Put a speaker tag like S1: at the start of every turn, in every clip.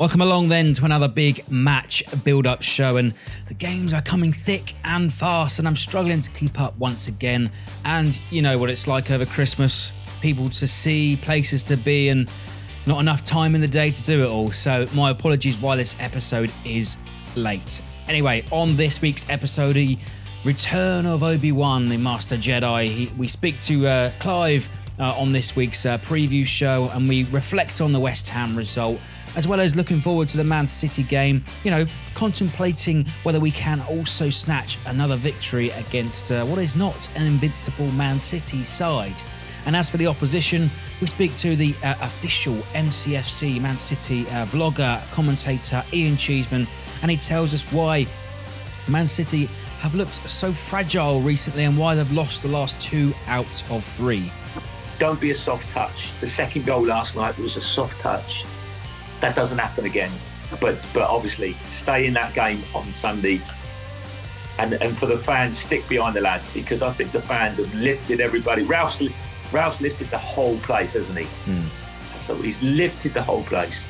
S1: Welcome along then to another big match build-up show, and the games are coming thick and fast and I'm struggling to keep up once again. And you know what it's like over Christmas, people to see, places to be, and not enough time in the day to do it all. So my apologies why this episode is late. Anyway, on this week's episode, the return of Obi-Wan, the Master Jedi. We speak to Clive on this week's preview show, and we reflect on the West Ham result, as well as looking forward to the Man City game, you know, contemplating whether we can also snatch another victory against what is not an invincible Man City side. And as for the opposition, we speak to the official MCFC Man City vlogger, commentator, Ian Cheeseman, and he tells us why Man City have looked so fragile recently and why they've lost the last 2 out of 3.
S2: Don't be a soft touch. The second goal last night was a soft touch. That doesn't happen again. But obviously, stay in that game on Sunday. And for the fans, stick behind the lads, because I think the fans have lifted everybody. Ralph's lifted the whole place, hasn't he? So he's lifted the whole place.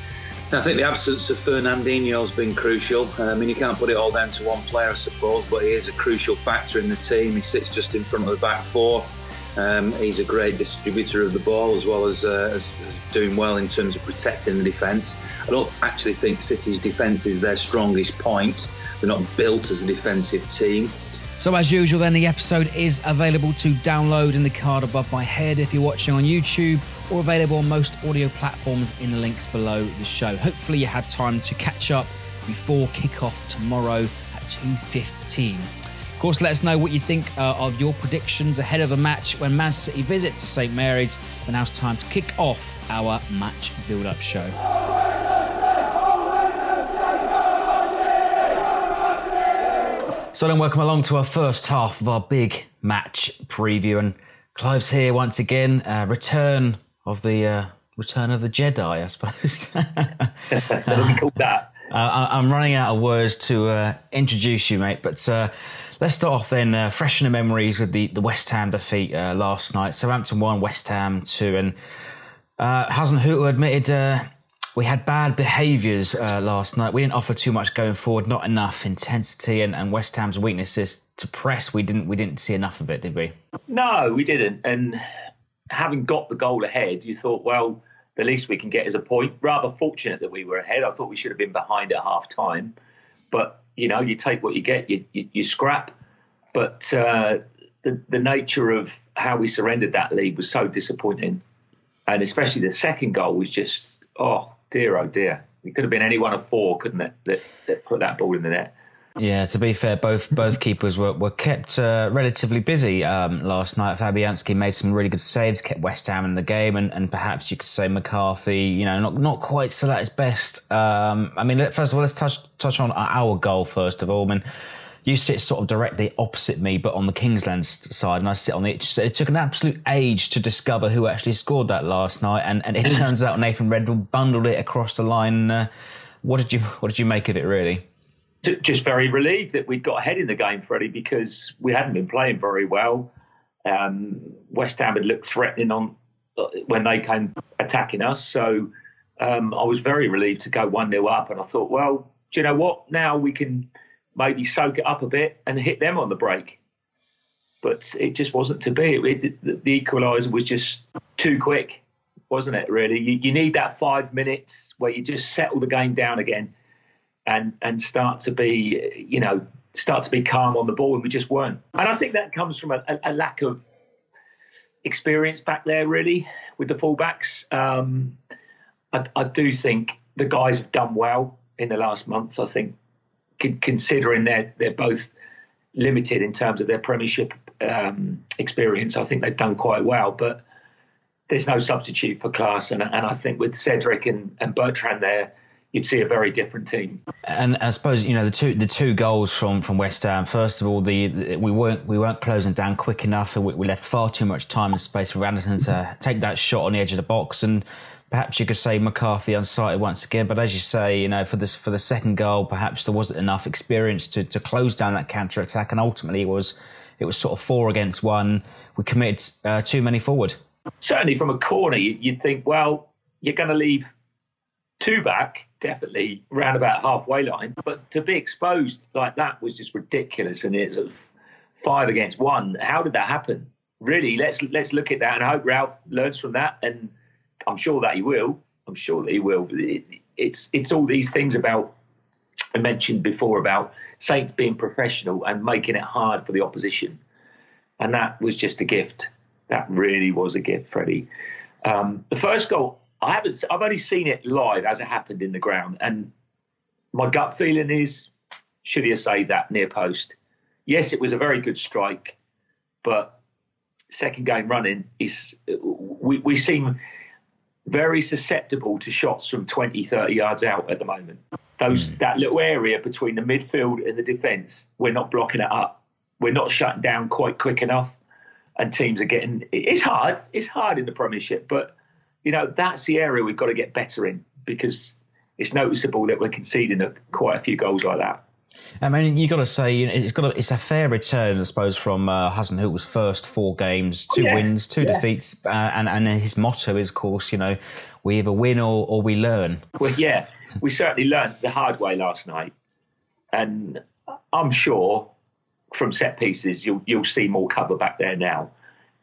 S3: I think the absence of Fernandinho has been crucial. I mean, you can't put it all down to one player, I suppose, but he is a crucial factor in the team. He sits just in front of the back four. He's a great distributor of the ball, as well as doing well in terms of protecting the defence. I don't actually think City's defence is their strongest point. They're not built as a defensive team.
S1: So as usual then, the episode is available to download in the card above my head if you're watching on YouTube, or available on most audio platforms in the links below the show. Hopefully you had time to catch up before kick-off tomorrow at 2:15. Of course, let us know what you think of your predictions ahead of the match when Man City visit to St Mary's. But now it's time to kick off our match build-up show. So then, welcome along to our first half of our big match preview, and Clive's here once again. Return of the Jedi, I suppose.
S2: What we call that?
S1: I'm running out of words to introduce you, mate. But let's start off then, fresh in the memories with the West Ham defeat last night. Southampton 1, West Ham 2, and Hasenhuttl admitted we had bad behaviours last night. We didn't offer too much going forward, not enough intensity, and West Ham's weaknesses to press. We didn't see enough of it, did we?
S2: No, we didn't. And having got the goal ahead, you thought, well, the least we can get is a point. Rather fortunate that we were ahead. I thought we should have been behind at half time. But, you know, you take what you get, you scrap. But the nature of how we surrendered that lead was so disappointing. And especially the second goal was just, oh dear. It could have been any one of 4, couldn't it, that put that ball in the net.
S1: Yeah, to be fair, both keepers were kept relatively busy last night. Fabianski made some really good saves, kept West Ham in the game, and perhaps you could say McCarthy, you know, not quite still at his best. I mean, first of all, let's touch on our goal first of all. I mean, you sit sort of directly opposite me, but on the Kingsland side, and I sit on the itch. So it took an absolute age to discover who actually scored that last night, and it turns out Nathan Redmond bundled it across the line. What did you make of it, really?
S2: Just very relieved that we'd got ahead in the game, Freddie, because we hadn't been playing very well. West Ham had looked threatening on when they came attacking us, so I was very relieved to go 1-0 up, and I thought, well, do you know what? Now we can maybe soak it up a bit and hit them on the break. But it just wasn't to be. The equaliser was just too quick, wasn't it, really? You need that 5 minutes where you just settle the game down again and start to be calm on the ball, and we just weren't. And I think that comes from a lack of experience back there, really, with the fullbacks. I do think the guys have done well in the last month. I think, considering they're both limited in terms of their Premiership experience, I think they've done quite well. But there's no substitute for class, and I think with Cedric and Bertrand there, you'd see a very different team. And
S1: I suppose, you know, the two goals from West Ham. First of all, we weren't closing down quick enough. We left far too much time and space for Anderson to take that shot on the edge of the box, and perhaps you could say McCarthy unsighted once again. But as you say, you know, for the second goal, perhaps there wasn't enough experience to close down that counter attack, and ultimately it was sort of 4 against 1. We committed too many forward.
S2: Certainly, from a corner, you'd think, well, you're going to leave two back, definitely round about halfway line. But to be exposed like that was just ridiculous. And it's 5 against 1. How did that happen? Really, let's look at that and hope Ralph learns from that. And I'm sure that he will. I'm sure that he will. But it's all these things about, I mentioned before, about Saints being professional and making it hard for the opposition. And that was just a gift. That really was a gift, Freddie. The first goal, I've only seen it live as it happened in the ground. And my gut feeling is, should he have saved that near post? Yes, it was a very good strike, but second game running, we seem very susceptible to shots from 20, 30 yards out at the moment. That little area between the midfield and the defence, we're not blocking it up. We're not shutting down quite quick enough. And teams are getting... It's hard. It's hard in the Premiership. But, that's the area we've got to get better in, because it's noticeable that we're conceding quite a few goals like that.
S1: I mean, you've got to say it's a fair return, I suppose, from Hasenhuttl first 4 games, 2 wins, 2 defeats, and his motto is, of course, we either win or we learn. Well,
S2: yeah, we certainly learned the hard way last night, and I'm sure from set pieces you'll see more cover back there now.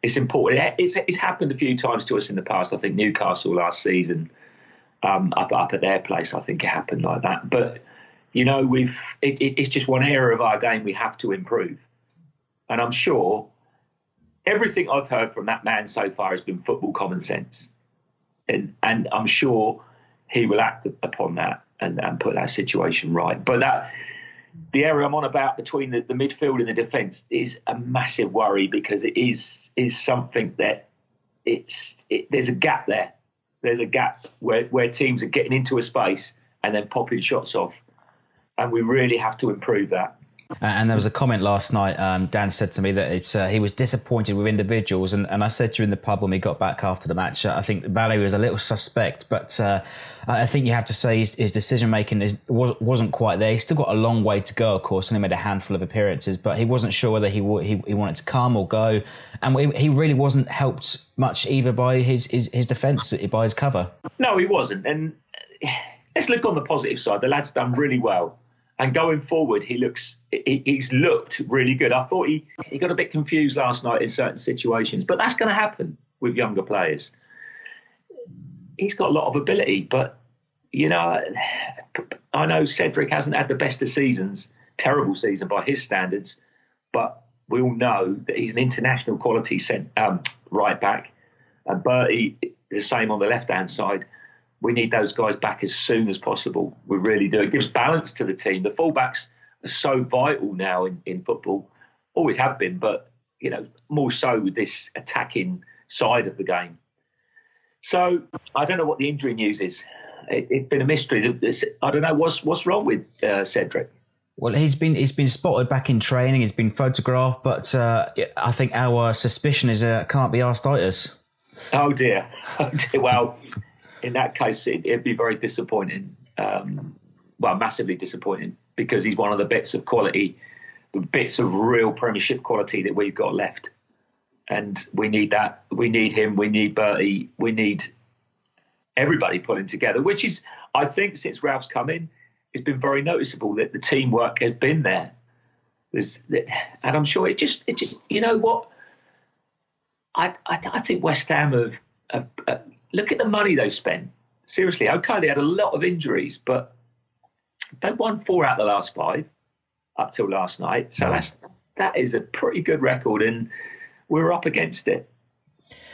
S2: It's important. It's happened a few times to us in the past. I think Newcastle last season, up at their place, I think it happened like that, but. It's just one area of our game we have to improve. And I'm sure everything I've heard from that man so far has been football common sense. And I'm sure he will act upon that and put that situation right. But the area I'm on about between the midfield and the defence is a massive worry, because it is something that there's a gap there. There's a gap where teams are getting into a space and then popping shots off. And we really have to improve that.
S1: And there was a comment last night. Dan said to me that he was disappointed with individuals. And I said to you in the pub when we got back after the match, I think Valley was a little suspect. But I think you have to say his decision-making wasn't quite there. He's still got a long way to go, of course, and he made a handful of appearances. But he wasn't sure whether he wanted to come or go. And he really wasn't helped much either by his defence, by his cover.
S2: No, he wasn't. And let's look on the positive side. The lad's done really well. And going forward, he's looked really good. I thought he got a bit confused last night in certain situations, but that's going to happen with younger players. He's got a lot of ability, but, I know Cedric hasn't had the best of seasons, terrible season by his standards, but we all know that he's an international quality right back. And Bertie is the same on the left-hand side. We need those guys back as soon as possible. We really do. It gives balance to the team. The fullbacks are so vital now in football. Always have been, but, more so with this attacking side of the game. So I don't know what the injury news is. It's been a mystery. I don't know what's wrong with Cedric.
S1: Well, he's been spotted back in training. He's been photographed, but I think our suspicion is can't be arthritis.
S2: Oh dear. Well, in that case, it'd be very disappointing. Massively disappointing, because he's one of the bits of quality, the bits of real Premiership quality that we've got left. And we need that. We need him. We need Bertie. We need everybody pulling together, which is, I think, since Ralph's come in, it's been very noticeable that the teamwork has been there. And I'm sure it just you know what? I think West Ham have look at the money they spent. Seriously, okay, they had a lot of injuries, but they won 4 out of the last 5 up till last night. So that is a pretty good record, and we're up against it.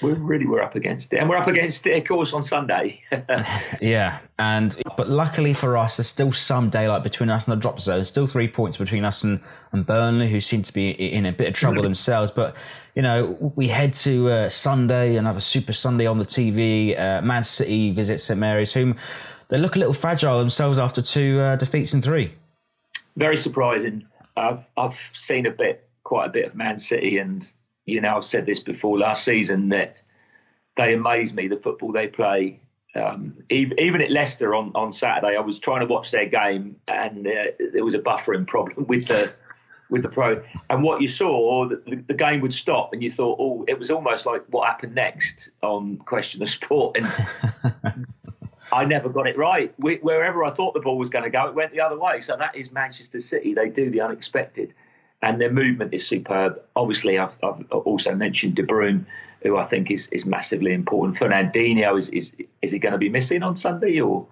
S2: We really were up against it. And we're up against it, of course, on Sunday.
S1: Yeah, but luckily for us, there's still some daylight between us and the drop zone. Still 3 points between us and Burnley, who seem to be in a bit of trouble themselves. But, we head to Sunday, another Super Sunday on the TV. Man City visit St Mary's, whom they look a little fragile themselves after 2 defeats in 3.
S2: Very surprising. I've seen quite a bit of Man City, and I've said this before last season, that they amaze me, the football they play. Even at Leicester on Saturday, I was trying to watch their game, and there was a buffering problem with the pro. And what you saw, the game would stop, and you thought, it was almost like what happened next on Question of Sport. And I never got it right. Wherever I thought the ball was going to go, it went the other way. So that is Manchester City. They do the unexpected, and their movement is superb. Obviously, I've also mentioned De Bruyne, who I think is massively important. Fernandinho, is he going to be missing on Sunday or?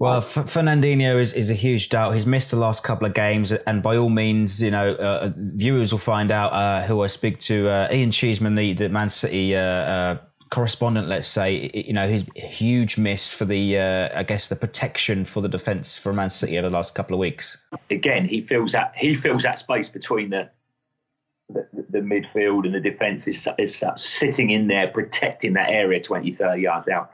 S1: Well, Fernandinho is a huge doubt. He's missed the last couple of games, and by all means, viewers will find out who I speak to. Ian Cheeseman, the Man City correspondent, let's say, his huge miss for the protection for the defence for Man City over the last couple of weeks. Again,
S2: he fills that space between the midfield and the defence is sitting in there, protecting that area 20, 30 yards out.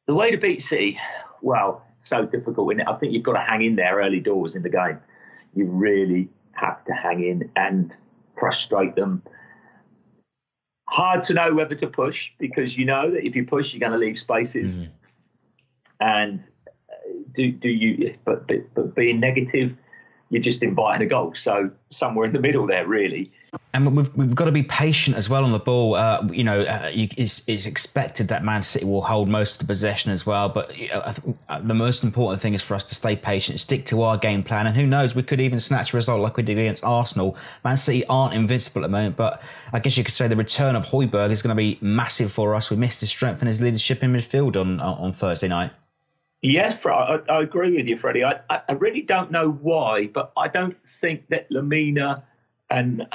S2: The way to beat City, well, so difficult, isn't it? I think you've got to hang in there early doors in the game. You really have to hang in and frustrate them. Hard to know whether to push, because you know that if you push, you're going to leave spaces. Mm-hmm. And but being negative, you're just inviting a goal. So somewhere in the middle there, really. And we've got to be patient as well on the ball. It's expected that Man City will hold most of the possession as well. But the most important thing is for us to stay patient, stick to our game plan. And who knows, we could even snatch a result like we did against Arsenal. Man City aren't invincible at the moment, but I guess you could say the return of Højbjerg is going to be massive for us. We missed his strength and his leadership in midfield on Thursday night. Yes, I agree with you, Freddie. I really don't know why, but I don't think that Lamina and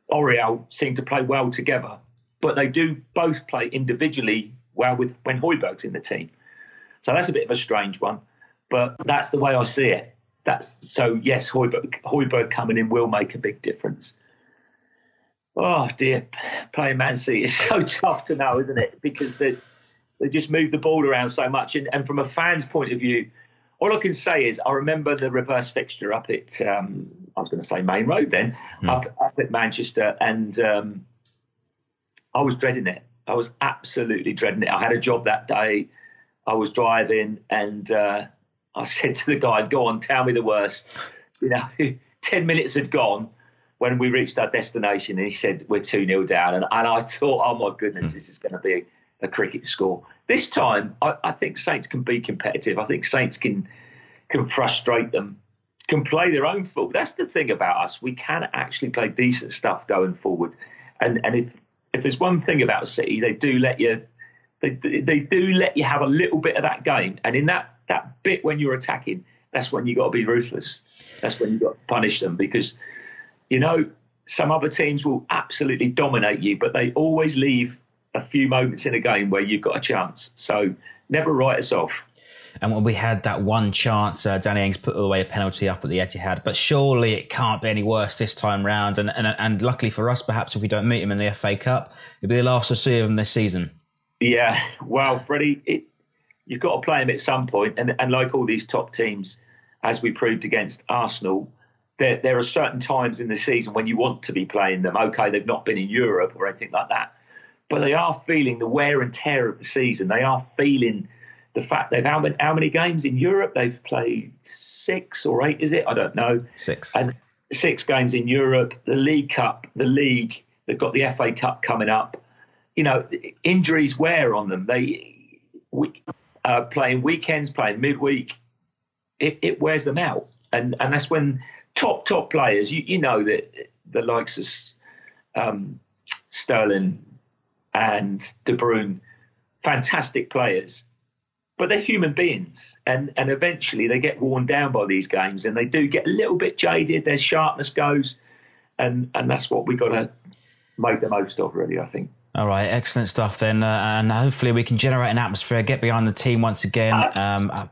S2: Oriel seem to play well together. But they do both play individually well when Højbjerg's in the team. So that's a bit of a strange one, but that's the way I see it. Yes, Højbjerg coming in will make a big difference. Oh dear, playing Man City is so tough to know, isn't it? Because they just move the ball around so much. And from a fan's point of view, all I can say is I remember the reverse fixture up at, I was going to say Main Road then, up at Manchester. And I was dreading it. I was absolutely dreading it. I had a job that day. I was driving and I said to the guy, go on, tell me the worst. 10 minutes had gone when we reached our destination. And he said, we're 2-0 down. And I thought, oh, my goodness, this is going to be a cricket score. This time, I think Saints can be competitive. I think Saints can frustrate them, can play their own football. That's the thing about us. We can actually play decent stuff going forward. And if there's one thing about City, they do let you have a little bit of that game. And in that bit when you're attacking, that's when you've got to be ruthless. That's when you've got to punish them, because, some other teams will absolutely dominate you, but they always leave a few moments in a game where you've got a chance. So never write us off.
S1: And when we had that one chance, Danny Ings put away a penalty up at the Etihad, but surely it can't be any worse this time round. And luckily for us, perhaps if we don't meet him in the FA Cup, it'll be the last we'll see of him this season.
S2: Yeah, well, Freddie, you've got to play him at some point. And like all these top teams, as we proved against Arsenal, there are certain times in the season when you want to be playing them. Okay, they've not been in Europe or anything like that, but they are feeling the wear and tear of the season. They are feeling the fact they've how many games in Europe? They've played 6 or 8, is it? I don't know.
S1: 6.
S2: And 6 games in Europe, the League Cup, the League, they've got the FA Cup coming up. Injuries wear on them. They playing weekends, playing midweek, it wears them out. And that's when top players, you know that the likes of Sterling and De Bruyne, fantastic players, but they're human beings, and eventually they get worn down by these games, and they do get a little bit jaded. Their sharpness goes, and that's what we got to make the most of, really, I think.
S1: All right, excellent stuff then, and hopefully we can generate an atmosphere, get behind the team once again.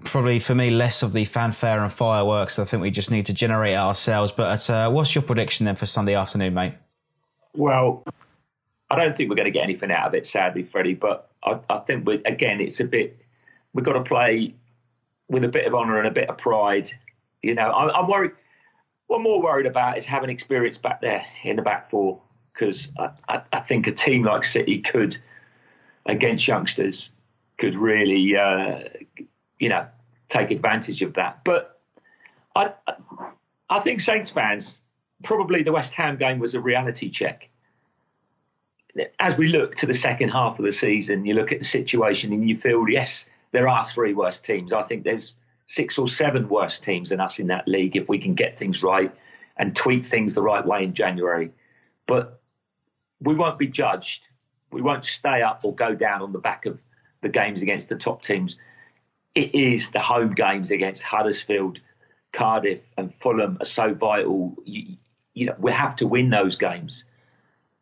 S1: Probably for me, less of the fanfare and fireworks. I think we just need to generate it ourselves. But what's your prediction then for Sunday afternoon, mate?
S2: Well, I don't think we're going to get anything out of it, sadly, Freddie. But I think it's a bit. We've got to play with a bit of honour and a bit of pride. I'm worried. What I'm more worried about is having experience back there in the back four, because I think a team like City could, against youngsters, could really, take advantage of that. But I think Saints fans, probably the West Ham game was a reality check. As we look to the second half of the season, you look at the situation and you feel, yes, there are three worst teams. I think there's 6 or 7 worse teams than us in that league if we can get things right and tweak things the right way in January. But we won't be judged. We won't stay up or go down on the back of the games against the top teams. It is the home games against Huddersfield, Cardiff and Fulham are so vital. You know, we have to win those games.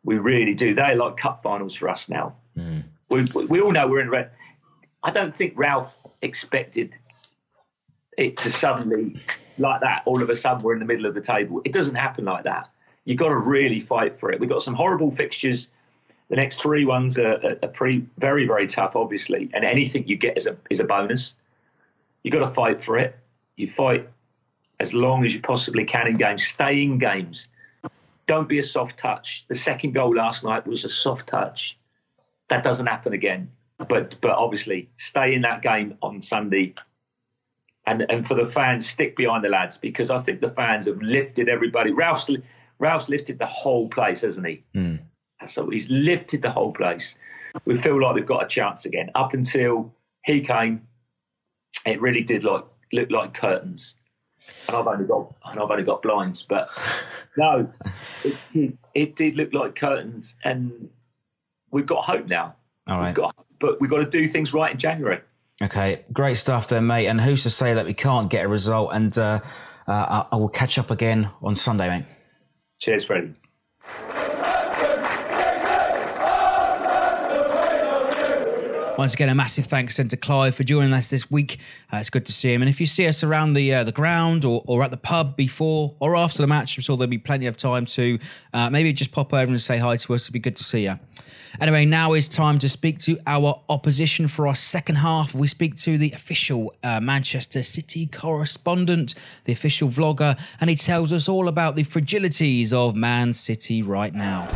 S2: We really do. They're like cup finals for us now. Mm. We all know we're in red. I don't think Ralph expected it to suddenly, like that, all of a sudden we're in the middle of the table. It doesn't happen like that. You've got to really fight for it. We've got some horrible fixtures. The next 3 ones are very, very tough, obviously. And anything you get is a bonus. You've got to fight for it. You fight as long as you possibly can in games. Stay in games. Don't be a soft touch. The second goal last night was a soft touch. That doesn't happen again. But obviously, stay in that game on Sunday. And for the fans, stick behind the lads, because I think the fans have lifted everybody. Ralph's lifted the whole place, hasn't he? Mm. So he's lifted the whole place. We feel like we've got a chance again. Up until he came, it really did look like curtains. And I've only got blinds, but no, it did look like curtains, and we've got hope now.
S1: All right,
S2: but we've got to do things right in January.
S1: Okay, great stuff there, mate. And who's to say that we can't get a result? And I will catch up again on Sunday, mate.
S2: Cheers, Freddie.
S1: Once again, a massive thanks then to Clive for joining us this week. It's good to see him. And if you see us around the ground or at the pub before or after the match, I'm sure there'll be plenty of time to maybe just pop over and say hi to us. It'd be good to see you. Anyway, now is time to speak to our opposition for our second half. We speak to the official Manchester City correspondent, the official vlogger, and he tells us all about the fragilities of Man City right now.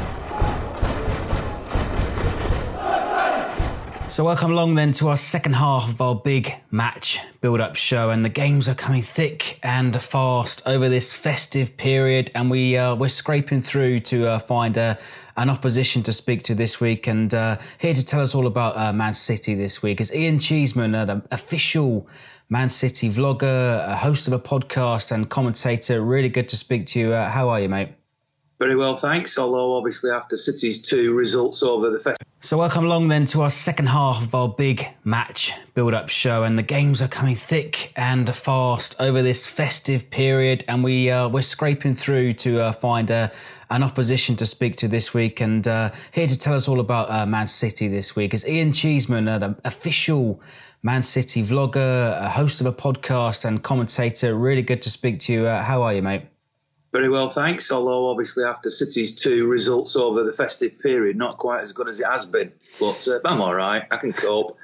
S1: So welcome along then to our second half of our big match build-up show, and the games are coming thick and fast over this festive period, and we're scraping through to find an opposition to speak to this week, and here to tell us all about Man City this week is Ian Cheeseman, an official Man City vlogger, a host of a podcast and commentator. Really good to speak to you. How are you, mate?
S3: Very well, thanks, although obviously after City's 2 results over the festive.
S1: So welcome along then to our second half of our big match build-up show, and the games are coming thick and fast over this festive period, and we're scraping through to find an opposition to speak to this week, and here to tell us all about Man City this week is Ian Cheeseman, an official Man City vlogger, a host of a podcast and commentator. Really good to speak to you. How are you, mate?
S3: Very well, thanks, although obviously after City's 2 results over the festive period, not quite as good as it has been. But I'm all right. I can cope.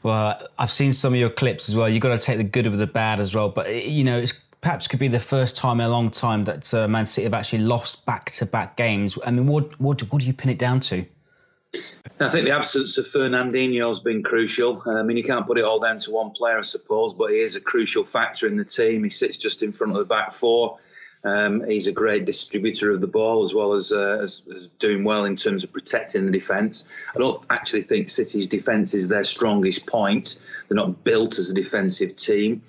S1: Well, I've seen some of your clips as well. You've got to take the good with the bad as well. But, you know, it's perhaps could be the first time in a long time that Man City have actually lost back-to-back games. I mean, what do you pin it down to?
S3: I think the absence of Fernandinho has been crucial. I mean, you can't put it all down to one player, I suppose, but he is a crucial factor in the team. He sits just in front of the back 4. He's a great distributor of the ball, as well as doing well in terms of protecting the defence. I don't actually think City's defence is their strongest point. They're not built as a defensive team.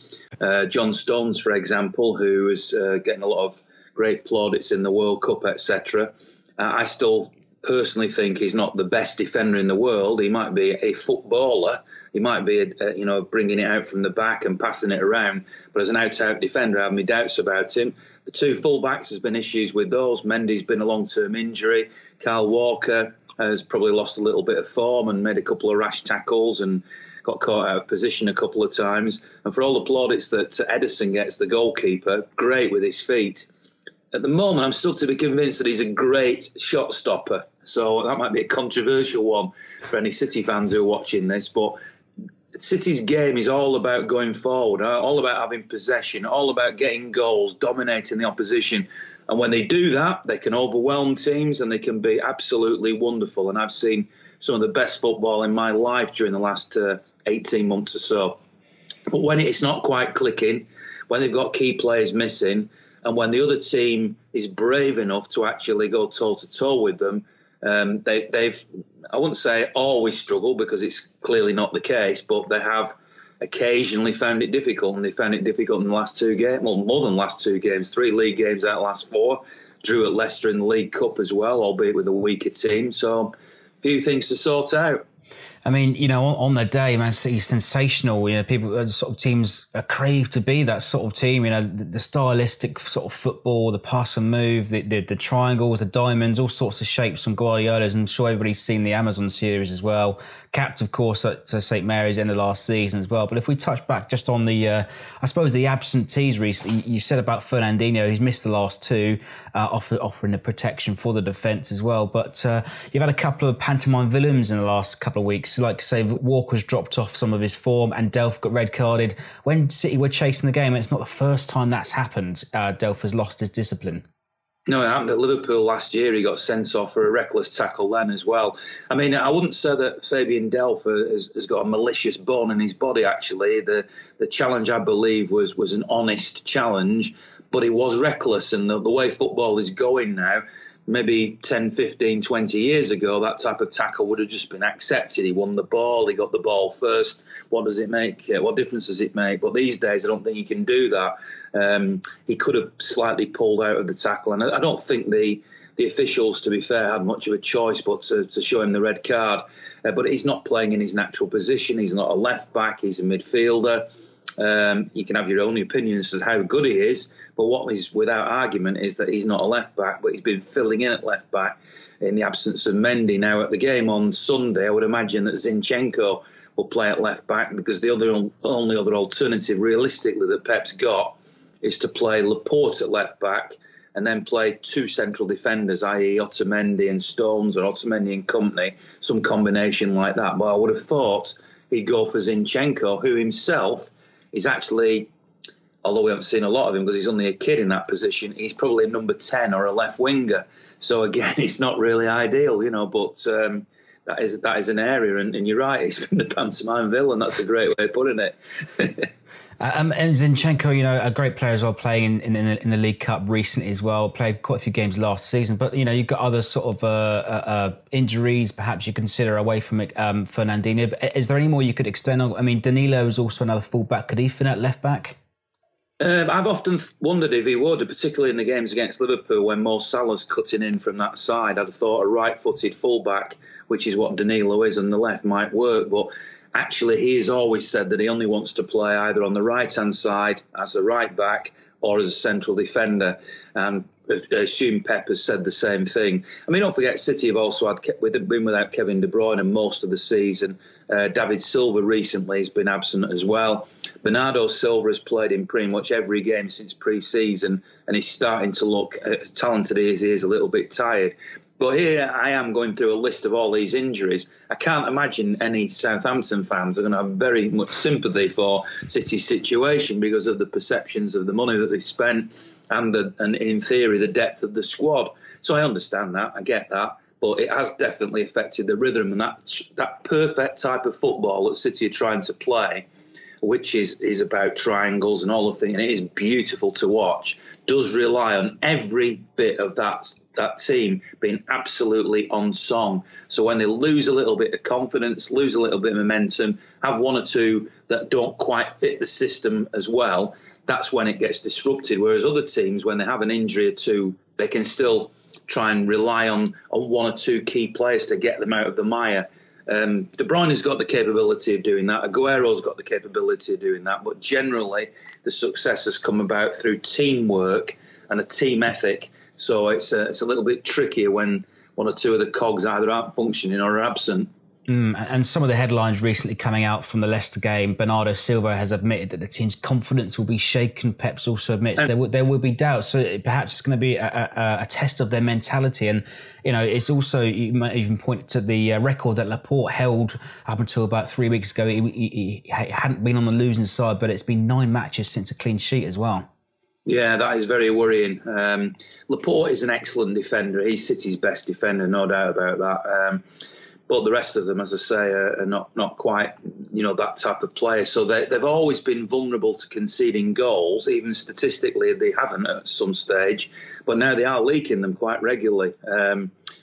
S3: John Stones, for example, who is getting a lot of great plaudits in the World Cup, etc. I still personally think he's not the best defender in the world. He might be a footballer. He might be, bringing it out from the back and passing it around. But as an out-out defender, I have my doubts about him. The 2 fullbacks, there's been issues with those. Mendy's been a long-term injury. Kyle Walker has probably lost a little bit of form and made a couple of rash tackles and got caught out of position a couple of times. And for all the plaudits that Edison gets, the goalkeeper, great with his feet. At the moment, I'm still to be convinced that he's a great shot stopper. So that might be a controversial one for any City fans who are watching this. But City's game is all about going forward, all about having possession, all about getting goals, dominating the opposition. And when they do that, they can overwhelm teams and they can be absolutely wonderful. And I've seen some of the best football in my life during the last 18 months or so. But when it's not quite clicking, when they've got key players missing, and when the other team is brave enough to actually go toe-to-toe with them, They've, I wouldn't say always struggled, because it's clearly not the case, but they have occasionally found it difficult, and they found it difficult in the last 2 games, well, more than the last 2 games, 3 league games out of the last 4, drew at Leicester in the League Cup as well, albeit with a weaker team, so a few things to sort out.
S1: I mean, you know, on the day, Man City's sensational. You know, people, sort of teams crave to be that sort of team. You know, the stylistic sort of football, the pass and move, the triangles, the diamonds, all sorts of shapes from Guardiola's. I'm sure everybody's seen the Amazon series as well. Capped, of course, at St Mary's end of last season as well. But if we touch back just on the, I suppose, the absentees recently, you said about Fernandinho, he's missed the last 2, offering the protection for the defence as well. But you've had a couple of pantomime villains in the last couple of weeks. Like, say, Walker's dropped off some of his form and Delph got red carded. When City were chasing the game, and it's not the first time that's happened, Delph has lost his discipline.
S3: No, it happened at Liverpool last year. He got sent off for a reckless tackle then as well. I mean, I wouldn't say that Fabian Delph has got a malicious bone in his body, actually. The challenge, I believe, was an honest challenge, but it was reckless. And the way football is going now, maybe 10, 15, 20 years ago, that type of tackle would have just been accepted. He won the ball, he got the ball first. What does it make? What difference does it make? But these days, I don't think he can do that. He could have slightly pulled out of the tackle. And I don't think the officials, to be fair, had much of a choice but to show him the red card. But he's not playing in his natural position. He's not a left-back, he's a midfielder. You can have your own opinions as to how good he is, but what is without argument is that he's not a left-back, but he's been filling in at left-back in the absence of Mendy. Now, at the game on Sunday, I would imagine that Zinchenko will play at left-back, because the only other alternative, realistically, that Pep's got is to play Laporte at left-back and then play 2 central defenders, i.e. Otamendi and Stones, or Otamendi and company, some combination like that. But I would have thought he'd go for Zinchenko, who himself is actually, although we haven't seen a lot of him because he's only a kid in that position, he's probably a number 10 or a left winger. So again, it's not really ideal, you know, but that is an area, and you're right, he's been the pantomime villain. That's a great way of putting it.
S1: And Zinchenko, you know, a great player as well, playing in the League Cup recently as well. Played quite a few games last season, but you know, you've got other sort of injuries perhaps you consider away from Fernandinho. But is there any more you could extend on? I mean, Danilo is also another fullback. Could he fit at left back?
S3: I've often wondered if he would, particularly in the games against Liverpool when Mo Salah's cutting in from that side. I'd have thought a right-footed fullback, which is what Danilo is on the left, might work, but actually, he has always said that he only wants to play either on the right-hand side as a right-back or as a central defender. And I assume Pep has said the same thing. I mean, don't forget, City have also been without Kevin De Bruyne most of the season. David Silva recently has been absent as well. Bernardo Silva has played in pretty much every game since pre-season, and he's starting to look, talented as he is, a little bit tired. But here I am going through a list of all these injuries. I can't imagine any Southampton fans are going to have very much sympathy for City's situation because of the perceptions of the money that they spent and in theory, the depth of the squad. So I understand that. I get that. But it has definitely affected the rhythm, and that perfect type of football that City are trying to play, which is about triangles and all the things, and it is beautiful to watch, does rely on every bit of that team being absolutely on song. So when they lose a little bit of confidence, lose a little bit of momentum, have one or two that don't quite fit the system as well, that's when it gets disrupted. Whereas other teams, when they have an injury or two, they can still try and rely on one or two key players to get them out of the mire. De Bruyne has got the capability of doing that. Aguero's got the capability of doing that. But generally, the success has come about through teamwork and a team ethic. So it's a little bit trickier when one or two of the cogs either aren't functioning or are absent.
S1: And some of the headlines recently coming out from the Leicester game, Bernardo Silva has admitted that the team's confidence will be shaken. Pep also admits there will be doubts. So perhaps it's going to be a test of their mentality. And, you know, it's also, you might even point to the record that Laporte held up until about 3 weeks ago. He hadn't been on the losing side, but it's been 9 matches since a clean sheet as well.
S3: Yeah, that is very worrying. Laporte is an excellent defender. He's City's best defender, no doubt about that. But the rest of them, as I say, are not quite, you know, that type of player. So they've always been vulnerable to conceding goals. Even statistically, they haven't at some stage. But now they are leaking them quite regularly.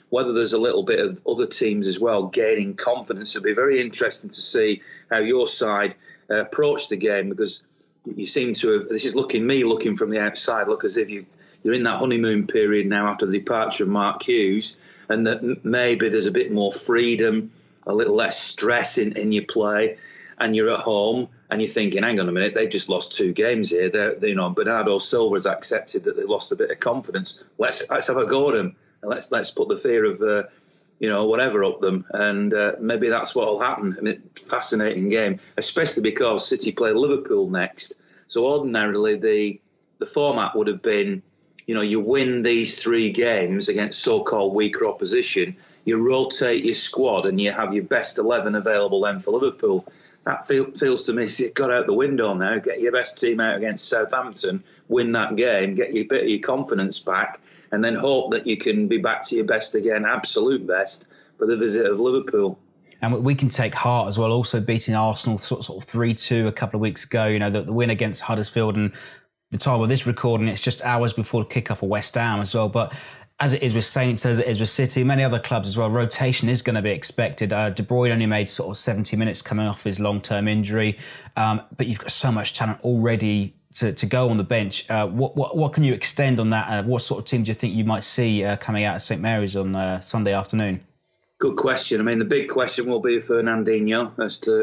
S3: whether there's a little bit of other teams as well gaining confidence. It'll be very interesting to see how your side approach the game, because you seem to have, this is looking from the outside, look as if you're in that honeymoon period now after the departure of Mark Hughes, and that maybe there's a bit more freedom, a little less stress in your play, and you're at home and you're thinking, hang on a minute, they've just lost 2 games here. Bernardo Silva's accepted that they lost a bit of confidence. Let's have a go at them. Let's put the fear of whatever up them, and maybe that's what will happen. I mean, fascinating game, especially because City play Liverpool next. So ordinarily the format would have been, you win these 3 games against so-called weaker opposition, you rotate your squad and you have your best 11 available then for Liverpool. That feels to me it's got out the window now. Get your best team out against Southampton, win that game, get your bit of your confidence back, and then hope that you can be back to your best again, absolute best, for the visit of Liverpool.
S1: And we can take heart as well, also beating Arsenal sort of 3-2 a couple of weeks ago, the win against Huddersfield, and the time of this recording, it's just hours before the kick-off of West Ham as well. But as it is with Saints, as it is with City, many other clubs as well, rotation is going to be expected. De Bruyne only made sort of 70 minutes coming off his long-term injury, but you've got so much talent already to go on the bench. What can you extend on that? What sort of team do you think you might see coming out of St Mary's on Sunday afternoon?
S3: Good question. I mean, the big question will be Fernandinho,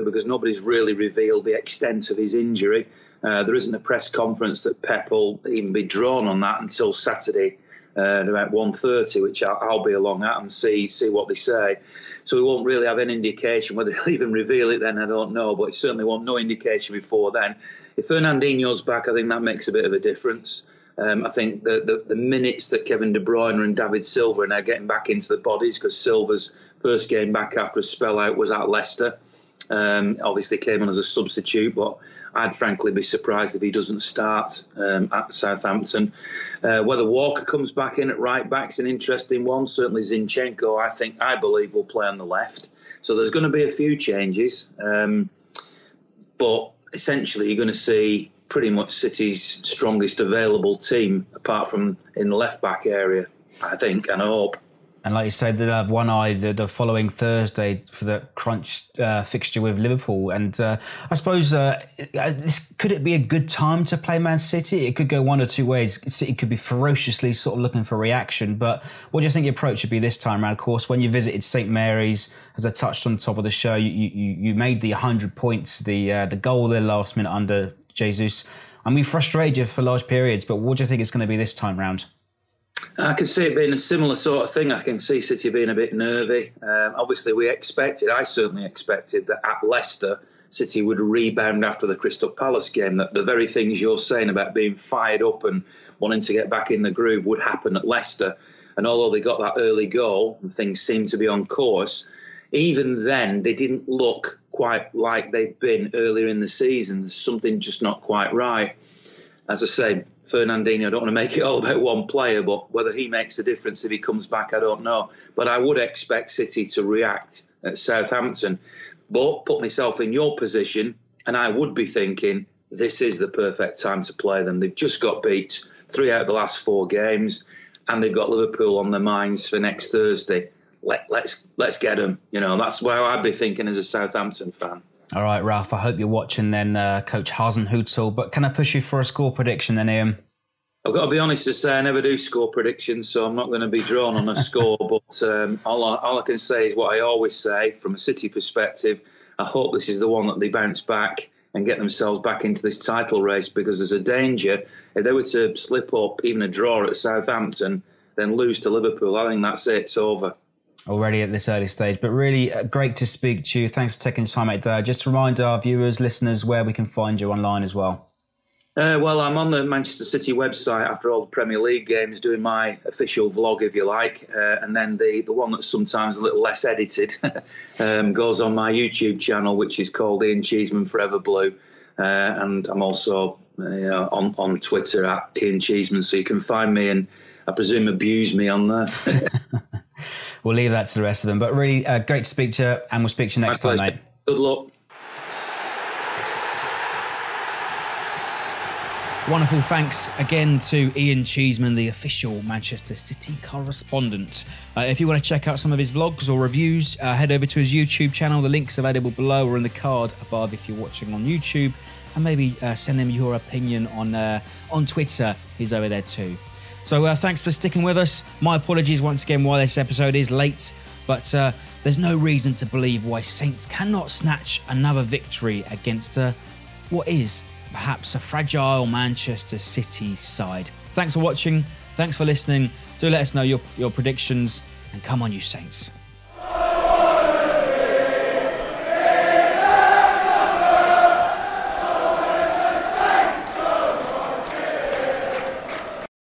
S3: because nobody's really revealed the extent of his injury. There isn't a press conference that Pep will even be drawn on that until Saturday at about 1:30, which I'll be along at and see what they say. So we won't really have any indication. Whether he'll even reveal it then, I don't know, but it certainly won't no indication before then. If Fernandinho's back, I think that makes a bit of a difference. I think the minutes that Kevin De Bruyne and David Silva are now getting back into the bodies, because Silva's first game back after a spell out was at Leicester. Obviously came on as a substitute, but I'd frankly be surprised if he doesn't start at Southampton. Whether Walker comes back in at right back's an interesting one. Certainly Zinchenko, I believe, will play on the left. So there's going to be a few changes, but essentially you're going to see pretty much City's strongest available team, apart from in the left back area, I think, and I hope. And
S1: like you said, they'll have one eye the following Thursday for the crunch fixture with Liverpool. And I suppose, could it be a good time to play Man City? It could go one or two ways. City could be ferociously sort of looking for reaction. But what do you think your approach should be this time around? Of course, when you visited St Mary's, as I touched on the top of the show, you made the 100 points, the goal there last minute under Jesus. I mean, frustrated you for large periods, but what do you think it's going to be this time round?
S3: I can see it being a similar sort of thing. I can see City being a bit nervy. Obviously, I certainly expected that at Leicester, City would rebound after the Crystal Palace game, that the very things you're saying about being fired up and wanting to get back in the groove would happen at Leicester. And although they got that early goal and things seemed to be on course, even then they didn't look quite like they've been earlier in the season. There's something just not quite right. As I say, Fernandinho, I don't want to make it all about one player, but whether he makes a difference if he comes back, I don't know. But I would expect City to react at Southampton. But put myself in your position, and I would be thinking, this is the perfect time to play them. They've just got beat 3 out of the last 4 games, and they've got Liverpool on their minds for next Thursday. Let's get them. That's where I'd be thinking as a Southampton fan.
S1: All right, Ralph, I hope you're watching then, Coach Hasenhuttl. But can I push you for a score prediction then, Ian?
S3: I've got to be honest to say I never do score predictions, so I'm not going to be drawn on a score. But all I can say is what I always say from a City perspective. I hope this is the one that they bounce back and get themselves back into this title race, because there's a danger if they were to slip up, even a draw at Southampton, then lose to Liverpool. I think that's it. It's over.
S1: Already at this early stage, but really great to speak to you. Thanks for taking the time out there. Just remind our viewers, listeners, where we can find you online as well.
S3: Well, I'm on the Manchester City website after all the Premier League games, doing my official vlog, if you like, and then the one that's sometimes a little less edited goes on my YouTube channel, which is called Ian Cheeseman Forever Blue, and I'm also on Twitter at Ian Cheeseman, so you can find me and I presume abuse me on there.
S1: We'll leave that to the rest of them. But really great to speak to you, and we'll speak to you next time, mate.
S3: Good luck.
S1: Wonderful thanks again to Ian Cheeseman, the official Manchester City correspondent. If you want to check out some of his vlogs or reviews, head over to his YouTube channel. The link's available below or in the card above if you're watching on YouTube. And maybe send him your opinion on Twitter. He's over there too. So thanks for sticking with us. My apologies once again why this episode is late, but there's no reason to believe why Saints cannot snatch another victory against what is perhaps a fragile Manchester City side. Thanks for watching. Thanks for listening. Do let us know your predictions. And come on, you Saints.